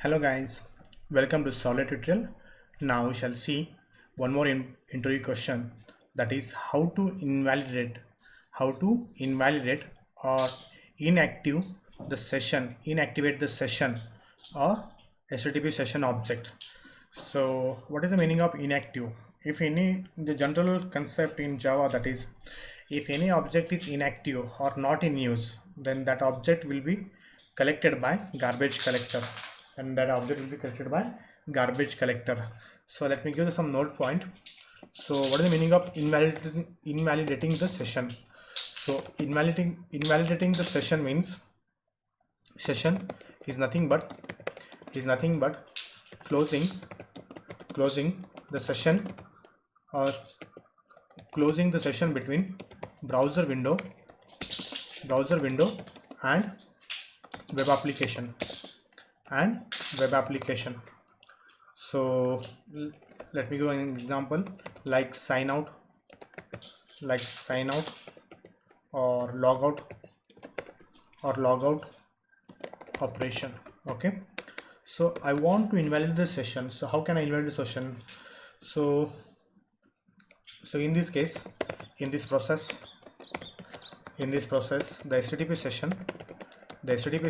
Hello guys, welcome to Solid Tutorial. Now we shall see one more interview question, that is how to invalidate or inactivate the session or HTTP session object. So what is the meaning of inactive? If any, the general concept in Java, that is, if any object is inactive or not in use, then that object will be collected by garbage collector, so let me give you some note point. So what is the meaning of invalidating the session? So invalidating the session means session is nothing but closing the session, or closing the session between browser window and web application So let me give an example, like sign out or logout operation. Okay, so I want to invalidate the session. So how can I invalidate the session? So in this case, in this process, the HTTP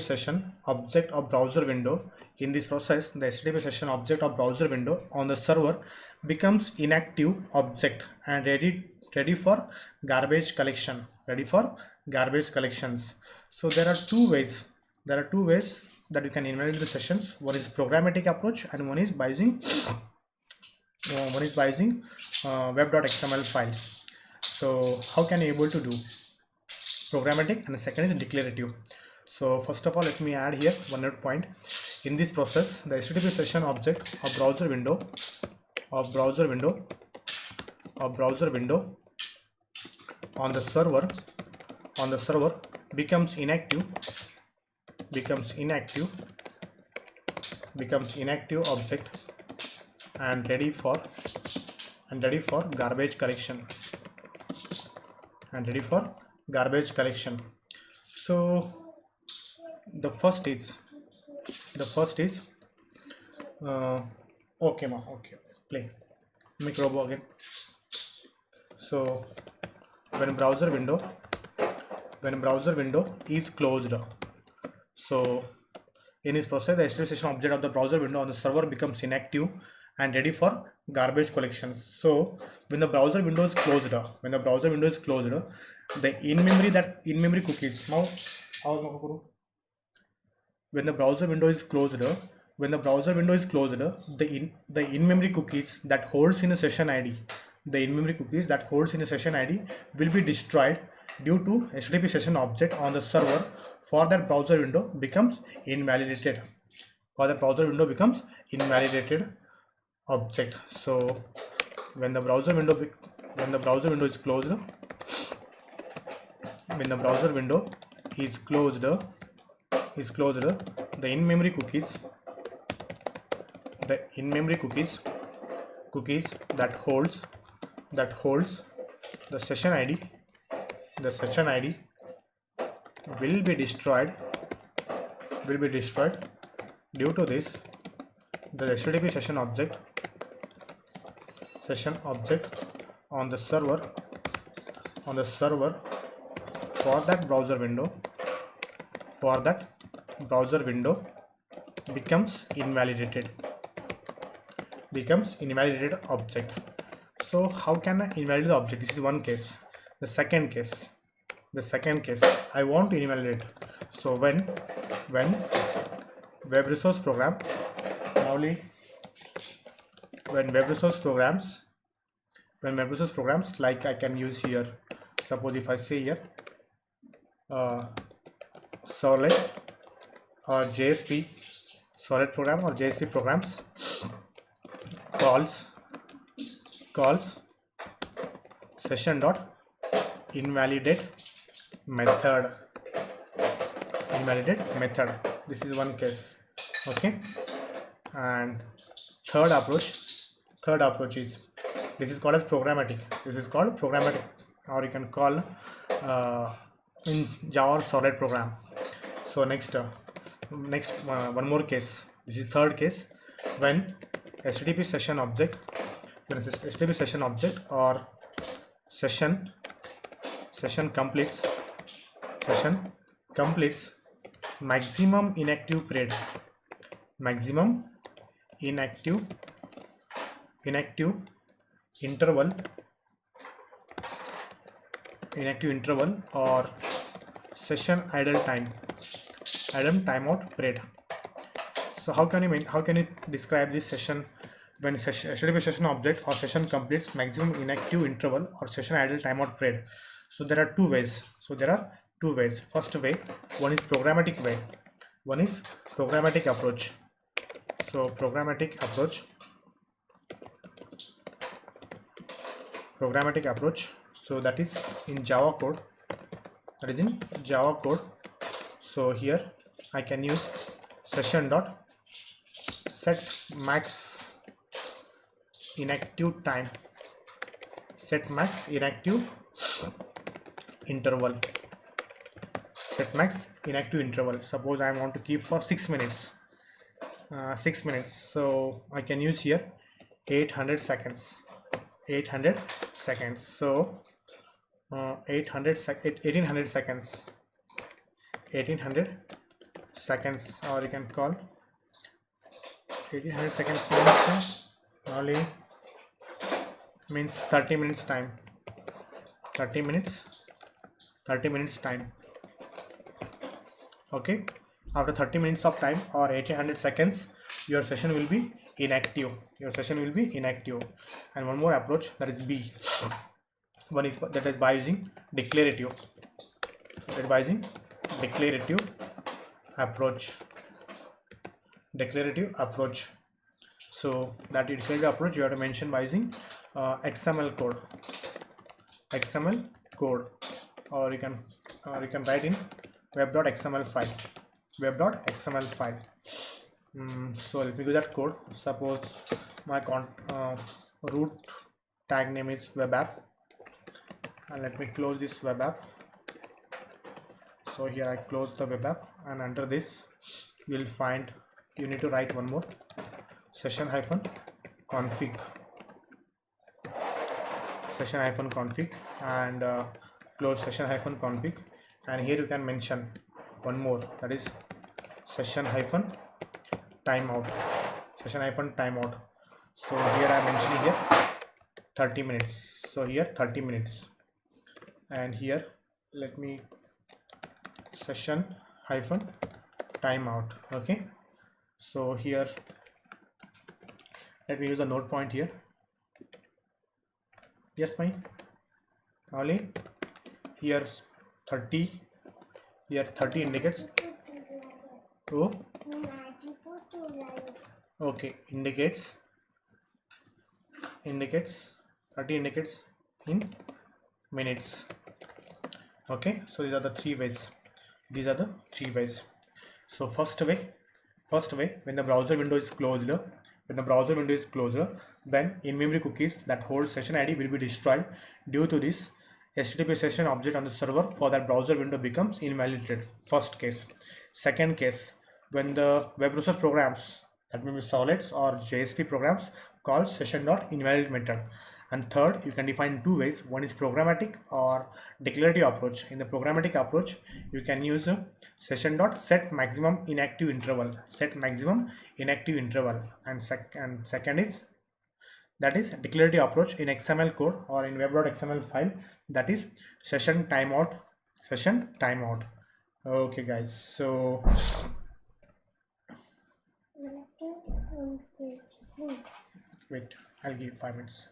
session object of browser window, in this process the HTTP session object of browser window on the server becomes inactive object and ready for garbage collections. So there are two ways that you can invalidate the sessions. One is programmatic approach and one is by using web.xml file. So how can you able to do programmatic, and the second is declarative. So first of all, let me add here one note point. In this process, the HTTP session object of browser window on the server becomes inactive object and ready for garbage collection So the first is okay play make robo again. So when browser window is closed, so in this process the HTTP session object of the browser window on the server becomes inactive and ready for garbage collections. So when the browser window is closed, the in-memory cookies. When the browser window is closed, the in-memory cookies that holds in a session ID, will be destroyed due to HTTP session object on the server for that browser window becomes invalidated. Object. So when the browser window is closed, the in-memory cookies that holds the session ID will be destroyed. Due to this, the HTTP session object on the server for that browser window becomes invalidated object. So how can I invalidate the object? This is one case. The second case, I want to invalidate. So when web resource program, when web resource programs, like I can use here, suppose if I say here Solid or JSP, Solid program or JSP programs calls session dot invalidate method. This is one case. Okay, and third approach is, this is called as programmatic. Or you can call in Java Solid program. So next one more case. This is third case, when HTTP session object, HTTP session object or session completes maximum inactive period, maximum inactive interval or session idle timeout period. So how can you describe this session when HTTP session object or session completes maximum inactive interval or session idle timeout period? So there are two ways. First way, one is programmatic way, one is programmatic approach. So programmatic approach. So that is in Java code. So here I can use session dot set max inactive interval. Suppose I want to keep for 6 minutes. 6 minutes. So I can use here 800 seconds. So 1800 seconds, or you can call 1800 seconds means 30 minutes time. 30 minutes time. Okay, after 30 minutes of time or 1800 seconds, your session will be inactive. And one more approach, that is B. That is by using declarative approach. So that declarative approach you have to mention by using XML code, or you can write in web.xml file. So let me do that code. Suppose my root tag name is web app, and let me close this web app. So here I close the web app, and under this you will find you need to write one more session-config and close session-config, and here you can mention one more, that is session-timeout. So here I am mentioning here 30 minutes. So here 30 minutes, and here let me session-timeout. Okay, so here let me use a note point here. Yes, fine. Only here 30 indicates. Oh, okay, indicates 30 indicates in minutes. Okay, so these are the three ways. So first way, when the browser window is closed, then in-memory cookies that hold session ID will be destroyed. Due to this, HTTP session object on the server for that browser window becomes invalidated. First case. Second case, when the web browser programs, that may be solids or JSP programs, call session.invalid method. And third, you can define two ways. One is programmatic or declarative approach. In the programmatic approach, you can use session.set maximum inactive interval. And second is, that is declarative approach in XML code or in web.xml file, that is session timeout. Okay guys, so wait, I'll give 5 minutes.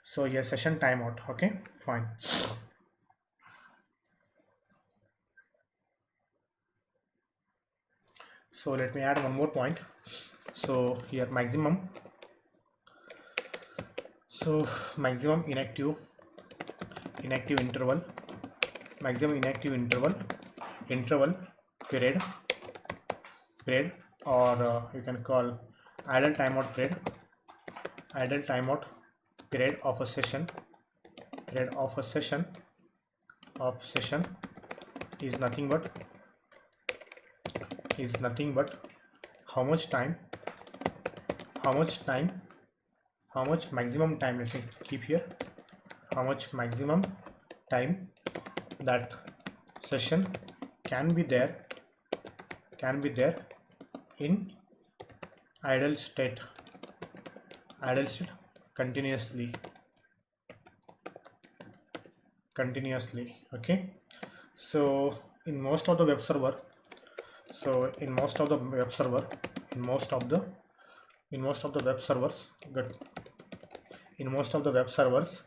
So yeah, session timeout. Okay, fine. So let me add one more point. So here maximum inactive interval, period, or you can call idle timeout period of a session is nothing but how much time, how much time, how much maximum time, let me keep here, how much maximum time that session can be there in idle state continuously. Okay, so in most of the web server, in most of the web servers, good, in most of the web servers,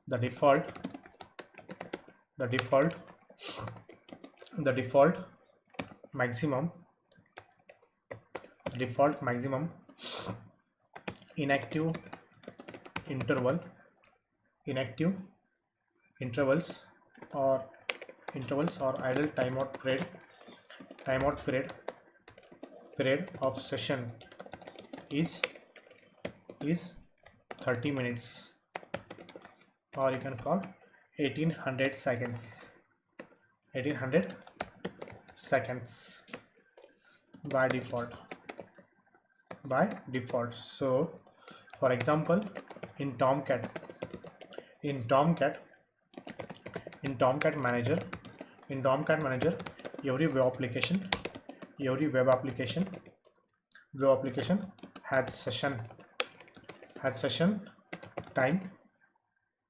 the default maximum inactive intervals or idle period of session is 30 minutes, or you can call 1800 seconds. By default. So for example, in Tomcat Manager, every web application has session time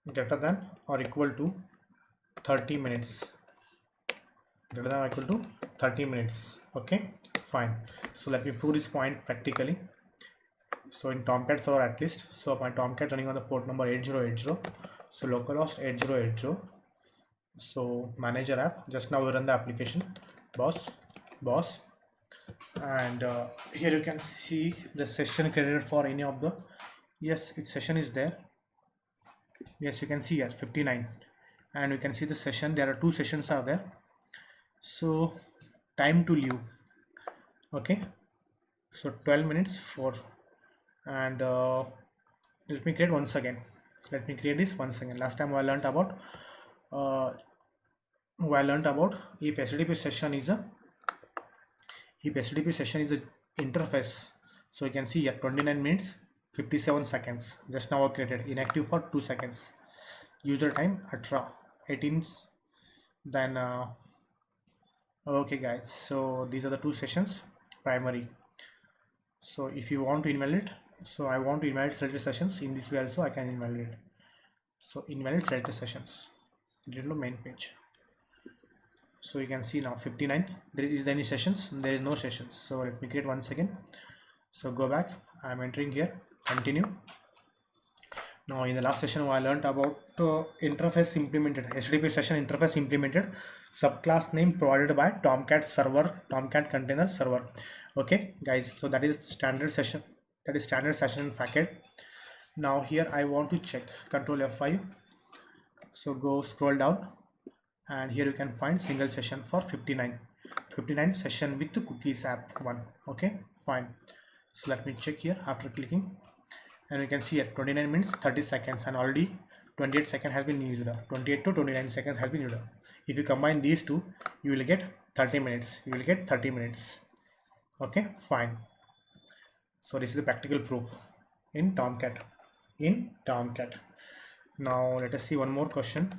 greater than or equal to 30 minutes. Okay, fine. So let me prove this point practically. So in Tomcat server at least, so my Tomcat running on the port number 8080, so localhost 8080. So manager app, just now we run the application boss, and here you can see the session created for any of the, yes, its session is there. Yes, you can see here 59, and you can see the session, there are 2 sessions are there. So time to leave, okay, so 12 minutes for, and let me create once again, last time I learned about if HTTP session is a interface. So you can see here 29 minutes 57 seconds, just now I created, inactive for 2 seconds, user time 18, then okay guys, so these are the 2 sessions primary. So if you want to invalidate, so I want to invalidate selected sessions, in this way also I can invalidate. So invalidate selected sessions, get to main page. So you can see now 59, is there any sessions? There is no sessions. So let me create once again. So go back, I am entering here, continue. Now in the last session I learned about interface implemented, HTTP session interface implemented, subclass name provided by Tomcat server, Tomcat container server. Okay guys, so that is standard session, in packet. Now here I want to check, control F5, so go scroll down, and here you can find single session for 59 session with the cookies app 1. Okay, fine. So let me check here after clicking, and you can see at 29 minutes 30 seconds, and already 28 seconds has been used. 28 to 29 seconds has been used. If you combine these two, you will get 30 minutes. Okay, fine. So this is the practical proof in Tomcat. Now let us see one more question.